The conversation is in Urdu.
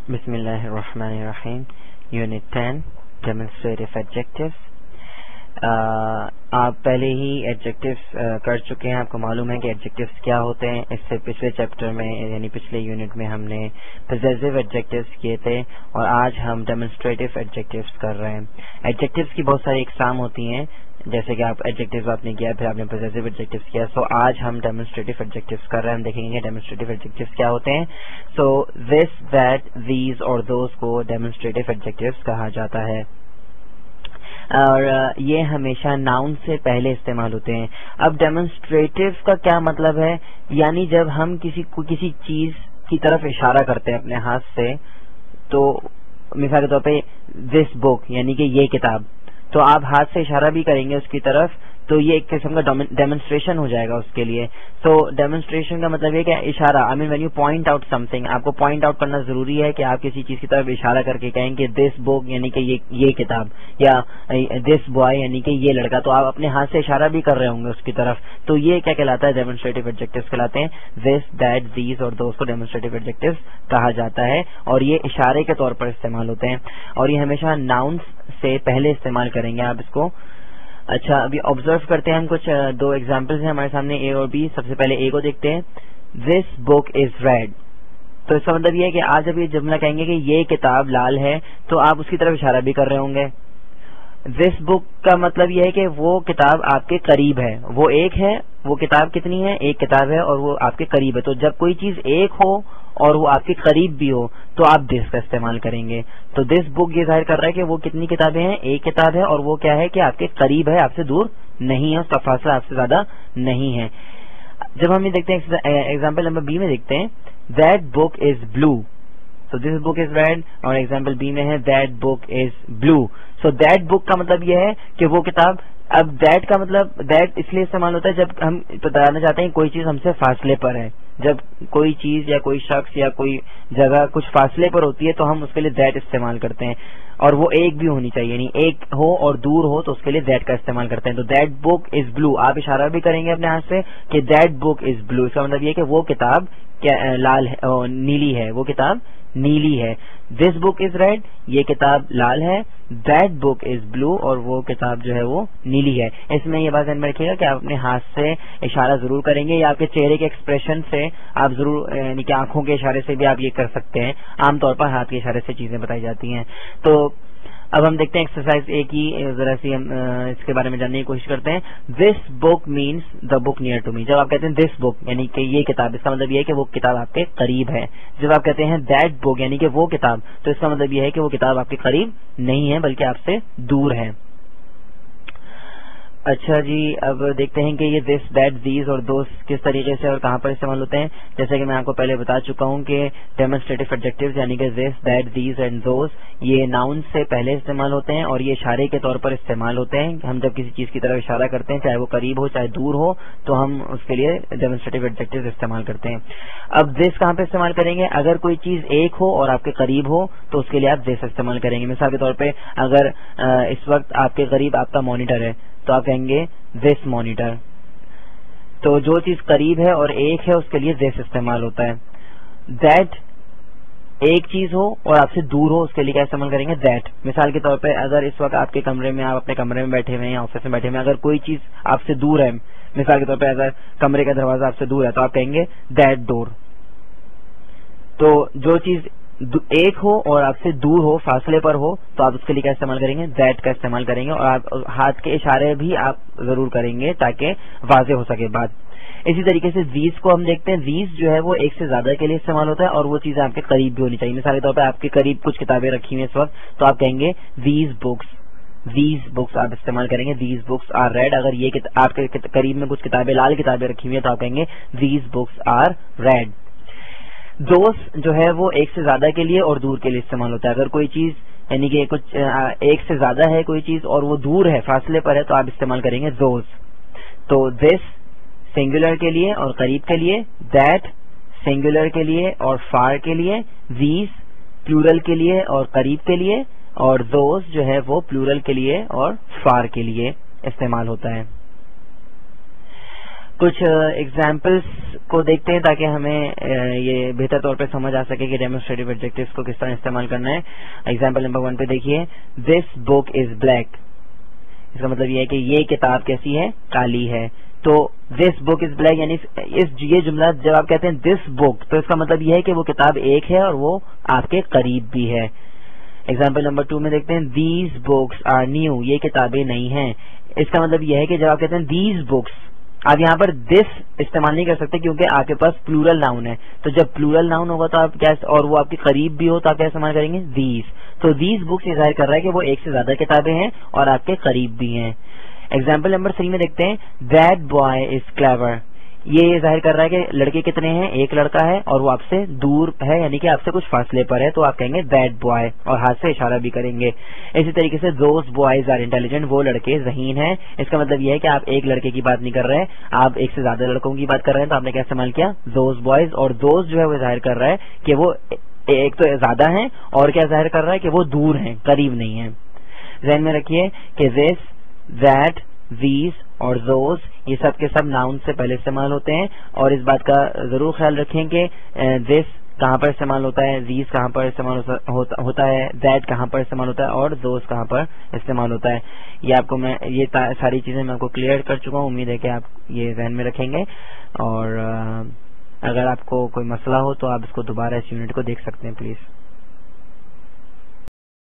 بسم اللہ الرحمن الرحیم. Unit 10 demonstrative ایڈجیکٹیوز. آپ پہلے ہی ایڈجیکٹیوز کر چکے ہیں. آپ کو معلوم ہے کہ ایڈجیکٹیوز کیا ہوتے ہیں. اس سے پچھلے چیپٹر میں یعنی پچھلے یونٹ میں ہم نے پوزیسو ایڈجیکٹیوز کیے تھے اور آج ہم ڈیمونسٹریٹو ایڈجیکٹیوز کر رہے ہیں. ایڈجیکٹیوز کی بہت ساری اقسام ہوتی ہیں, جیسے کہ آپ ایڈجیکٹیوز آپ نے کیا, پھر آپ نے پوزیسو ایڈجیکٹیوز کیا. سو آج ہم ڈیمونسٹریٹو ایڈجیکٹیوز کر رہے ہیں. ہم دیکھیں گے ڈیمونسٹریٹو ایڈجیکٹیوز کیا ہوتے ہیں. سو دس, دیٹ, دیز اور دوز کو ڈیمونسٹریٹو ایڈجیکٹیوز کہا جاتا ہے اور یہ ہمیشہ ناؤن سے پہلے استعمال ہوتے ہیں. اب ڈیمونسٹریٹو کا کیا مطلب ہے؟ یعنی جب ہم کسی چیز کی طرف اشارہ کرتے ہیں اپنے ہاتھ سے, تو مثال کے طور پہ دس بک یعنی کہ یہ کتاب, تو آپ ہاتھ سے اشارہ بھی کریں گے اس کی طرف, تو یہ ایک قسم کا ڈیمونسٹریشن ہو جائے گا اس کے لیے. تو ڈیمونسٹریشن کا مطلب یہ کہ اشارہ, I mean when you point out something, آپ کو پوائنٹ آؤٹ کرنا ضروری ہے کہ آپ کسی چیز کی طرف اشارہ کر کے کہیں کہ دس بک یعنی کہ یہ کتاب, یا دس بوائے یعنی کہ یہ لڑکا, تو آپ اپنے ہاتھ سے اشارہ بھی کر رہے ہوں گے اس کی طرف. تو یہ کیا کہلاتا ہے؟ ڈیمونسٹریٹو ایڈجیکٹیوز کہلاتے ہیں. دس, دیٹ, دیز اور دوز کو ڈیمونسٹریٹو ایڈجیکٹیوز کہا جاتا ہے اور یہ اشارے کے طور پر استعمال ہوتے ہیں اور یہ ہمیشہ ناؤنس سے پہلے استعمال کریں گے آپ اس کو. اچھا, ابھی آبزرو کرتے ہیں ہم کچھ دو ایگزامپلس ہیں ہمارے سامنے, اے اور بی. سب سے پہلے اے کو دیکھتے ہیں. This book is read. تو اس کا مطلب یہ ہے کہ آج جب یہ جملہ کہیں گے کہ یہ کتاب لال ہے, تو آپ اس کی طرف اشارہ بھی کر رہے ہوں گے. دس بک کا مطلب یہ ہے کہ وہ کتاب آپ کے قریب ہے, وہ ایک ہے, وہ کتاب کتنی ہے؟ ایک کتاب ہے اور وہ آپ کے قریب ہے. تو جب کوئی چیز ایک ہو اور وہ آپ کے قریب بھی ہو تو آپ دس کا استعمال کریں گے. تو دس بک یہ ظاہر کر رہا ہے کہ وہ کتنی کتابیں ہیں؟ ایک کتاب ہے, اور وہ کیا ہے کہ آپ کے قریب ہے, آپ سے دور نہیں ہے, اس کا فاصلہ آپ سے زیادہ نہیں ہے. جب ہم یہ دیکھتے ہیں ایگزامپل نمبر بی میں دیکھتے ہیں, دیٹ بک از بلو. تو دس بک از ریڈ, اور ایگزامپل بی میں ہے that book is blue. So that book کا مطلب یہ ہے کہ وہ کتاب. اب دیٹ کا مطلب دیٹ اس لیے استعمال ہوتا ہے جب ہم بتانا چاہتے ہیں کوئی چیز ہم سے فاصلے پر ہے. جب کوئی چیز یا کوئی شخص یا کوئی جگہ کچھ فاصلے پر ہوتی ہے تو ہم اس کے لیے دیٹ استعمال کرتے ہیں, اور وہ ایک بھی ہونی چاہیے, یعنی ایک ہو اور دور ہو تو اس کے لیے دیٹ کا استعمال کرتے ہیں. تو دیٹ بک از بلو, آپ اشارہ بھی کریں گے اپنے ہاتھ سے کہ دیٹ بک از بلو. اس کا مطلب یہ کہ وہ کتاب لال ہے, نیلی ہے, وہ کتاب نیلی ہے. دس بک از ریڈ, یہ کتاب لال ہے. دیٹ بک از بلو, اور وہ کتاب جو ہے وہ نیلی ہے. اس میں یہ بات ذہن میں رکھیے گا کہ آپ اپنے ہاتھ سے اشارہ ضرور کریں گے, یا آپ کے چہرے کے ایکسپریشن سے آپ ضرور, یعنی کہ آنکھوں کے اشارے سے بھی آپ یہ کر سکتے ہیں. عام طور پر ہاتھ کے اشارے سے چیزیں بتائی جاتی ہیں. تو اب ہم دیکھتے ہیں ایکسرسائز اے کی, ذرا سی ہم اس کے بارے میں جاننے کی کوشش کرتے ہیں. This book means the book near to me. جب آپ کہتے ہیں دس بک یعنی کہ یہ کتاب, اس کا مطلب یہ ہے کہ وہ کتاب آپ کے قریب ہے. جب آپ کہتے ہیں دیٹ بک یعنی کہ وہ کتاب, تو اس کا مطلب یہ ہے کہ وہ کتاب آپ کے قریب نہیں ہے بلکہ آپ سے دور ہے. اچھا جی, اب دیکھتے ہیں کہ یہ دس, دیٹ, دیز اور دوز کس طریقے سے اور کہاں پر استعمال ہوتے ہیں. جیسے کہ میں آپ کو پہلے بتا چکا ہوں کہ ڈیمونسٹریٹو ایڈجیکٹیوز یعنی کہ دس, دیٹ, دیز اینڈ دوز یہ ناؤن سے پہلے استعمال ہوتے ہیں اور یہ اشارے کے طور پر استعمال ہوتے ہیں. ہم جب کسی چیز کی طرف اشارہ کرتے ہیں, چاہے وہ قریب ہو چاہے دور ہو, تو ہم اس کے لیے ڈیمونسٹریٹو ایڈجیکٹیوز استعمال کرتے ہیں. اب دس کہاں پہ استعمال کریں گے؟ اگر کوئی چیز ایک ہو اور آپ کے قریب ہو تو اس کے لیے آپ دس استعمال کریں گے. مثال کے طور پہ اگر اس وقت آپ کے قریب آپ کا مانیٹر ہے تو آپ کہیں گے دس مانیٹر. تو جو چیز قریب ہے اور ایک ہے اس کے لیے دس استعمال ہوتا ہے. دیٹ ایک چیز ہو اور آپ سے دور ہو, اس کے لیے کیا استعمال کریں گے؟ دیٹ. مثال کے طور پہ اگر اس وقت آپ کے کمرے میں, آپ اپنے کمرے میں بیٹھے ہوئے ہیں یا آفس میں بیٹھے ہوئے ہیں, اگر کوئی چیز آپ سے دور ہے, مثال کے طور پہ اگر کمرے کا دروازہ آپ سے دور ہے تو آپ کہیں گے دیٹ ڈور. تو جو چیز ایک ہو اور آپ سے دور ہو, فاصلے پر ہو, تو آپ اس کے لیے کیا استعمال کریں گے؟ دیٹ کا استعمال کریں گے. اور آپ ہاتھ کے اشارے بھی آپ ضرور کریں گے تاکہ واضح ہو سکے بات. اسی طریقے سے ویز کو ہم دیکھتے ہیں. ویز جو ہے وہ ایک سے زیادہ کے لیے استعمال ہوتا ہے اور وہ چیزیں آپ کے قریب بھی ہونی چاہیے. مثال کے طور پہ آپ کے قریب کچھ کتابیں رکھی ہوئی ہیں اس وقت, تو آپ کہیں گے ویز بکس. ویز بکس آپ استعمال کریں گے. ویز بکس آر ریڈ. اگر یہ آپ کے قریب میں کچھ کتابیں, لال کتابیں رکھی ہوئی ہیں, تو آپ کہیں گے ویز بکس آر ریڈ. دوز جو ہے وہ ایک سے زیادہ کے لیے اور دور کے لیے استعمال ہوتا ہے. اگر کوئی چیز یعنی کہ کچھ ایک سے زیادہ ہے کوئی چیز اور وہ دور ہے, فاصلے پر ہے, تو آپ استعمال کریں گے دوز. تو دس سنگولر کے لیے اور قریب کے لیے, دیٹ سنگولر کے لیے اور فار کے لیے, ویز پلورل کے لیے اور قریب کے لیے, اور دوز جو ہے وہ پلورل کے لیے اور فار کے لیے استعمال ہوتا ہے. کچھ ایگزامپلس کو دیکھتے ہیں تاکہ ہمیں یہ بہتر طور پہ سمجھ آ سکے کہ ڈیمونسٹریٹو ایڈجیکٹوز کو کس طرح استعمال کرنا ہے. ایگزامپل نمبر 1 پہ دیکھیے, دس بک از بلیک. اس کا مطلب یہ ہے کہ یہ کتاب کیسی ہے, کالی ہے. تو دس بک از بلیک یعنی یہ جملہ جب آپ کہتے ہیں دس بک تو اس کا مطلب یہ ہے کہ وہ کتاب ایک ہے اور وہ آپ کے قریب بھی ہے. ایگزامپل نمبر 2 میں دیکھتے ہیں, دیز بکس آر نیو. یہ کتابیں نئی ہیں. اس کا مطلب یہ ہے کہ جب آپ کہتے ہیں دیز بکس, آپ یہاں پر دس استعمال نہیں کر سکتے کیونکہ آپ کے پاس پلورل ناؤن ہے. تو جب پلورل ناؤن ہوگا تو آپ کیا, اور وہ آپ کے قریب بھی ہو تو آپ کیا استعمال کریں گے, دیز. تو دیز بکس یہ ظاہر کر رہا ہے کہ وہ ایک سے زیادہ کتابیں ہیں اور آپ کے قریب بھی ہیں. ایگزامپل نمبر 3 میں دیکھتے ہیں, دیٹ بوائے از کلیور. یہ ظاہر کر رہا ہے کہ لڑکے کتنے ہیں, ایک لڑکا ہے اور وہ آپ سے دور ہے یعنی کہ آپ سے کچھ فاصلے پر ہے, تو آپ کہیں گے دیٹ بوائے اور ہاتھ سے اشارہ بھی کریں گے. اسی طریقے سے دوز بوائز آر انٹیلیجنٹ. وہ لڑکے ذہین ہیں. اس کا مطلب یہ ہے کہ آپ ایک لڑکے کی بات نہیں کر رہے, آپ ایک سے زیادہ لڑکوں کی بات کر رہے ہیں. تو آپ نے کیا استعمال کیا, دوز بوائز. اور دوز جو ہے وہ ظاہر کر رہا ہے کہ وہ ایک تو زیادہ ہیں اور کیا ظاہر کر رہا ہے کہ وہ دور ہیں, قریب نہیں ہیں. ذہن میں رکھیے کہ دس, دیٹ, these اور those یہ سب کے سب ناؤن سے پہلے استعمال ہوتے ہیں. اور اس بات کا ضرور خیال رکھیں کہ this کہاں پر استعمال ہوتا ہے, these کہاں پر استعمال ہوتا ہے, that کہاں پر استعمال ہوتا ہے اور those کہاں پر استعمال ہوتا ہے. یہ آپ کو میں یہ ساری چیزیں میں آپ کو کلیئر کر چکا ہوں. امید ہے کہ آپ یہ ذہن میں رکھیں گے. اور اگر آپ کو کوئی مسئلہ ہو تو آپ اس کو دوبارہ اس یونٹ کو دیکھ سکتے ہیں پلیز.